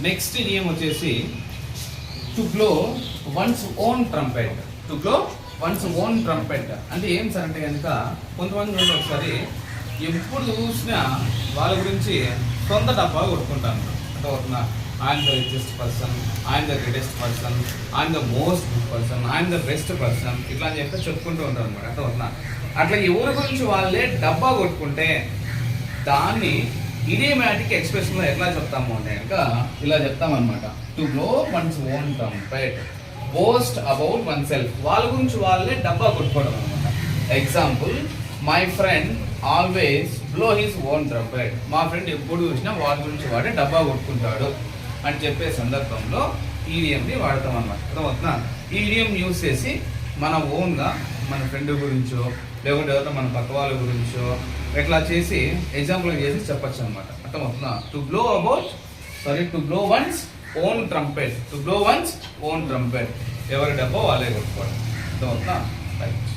Next idiom వచ్చేసి to blow one's own trumpet. To blow one's own trumpet అంటే ఏం sir అంటే కనుక కొంతమంది నుండి ఒకసారి ఎప్పుడు చూసినా వాళ్ళ గురించి సొంత డబ్బా కొట్టుకుంటాను. అంటే అవుతున్నా I'm the richest person, I'm the greatest person, I'm the most good person, I'm the best person, ఇట్లా అని చెప్పి చెప్పుకుంటూ ఉంటారు అనమాట. అంటే అవుతున్నా అట్లా ఎవరి గురించి వాళ్ళే డబ్బా కొట్టుకుంటే దాన్ని ఇడియమాటిక్ ఎక్స్ప్రెషన్లో ఎట్లా చెప్తాము అంటే కనుక ఇలా చెప్తామన్నమాట. To blow one's own trumpet, boast about oneself. వాళ్ళ గురించి వాళ్ళే డబ్బా కొట్టుకోవడం అనమాట. Example, my friend always blow his own trumpet. మా ఫ్రెండ్ ఎప్పుడు చూసినా వాడి గురించి వాడే డబ్బా కొట్టుకుంటాడు అని చెప్పే సందర్భంలో ఈడియంని వాడతాం అనమాట. అర్థమవుతుందా? ఈడియం యూస్ చేసి మన ఓన్గా మన ఫ్రెండ్ గురించో లేకుంటే ఎవరైనా మన పక్క వాళ్ళ గురించో ఎట్లా చేసి ఎగ్జాంపుల్ చేసి చెప్పచ్చు అనమాట. అర్థమవుతుందా? To blow one's own trumpet. To blow one's own trumpet. ఎవరి డబ్బా వాళ్ళే కొట్టుకోవడం. అర్థమవుతుందా? రైట్.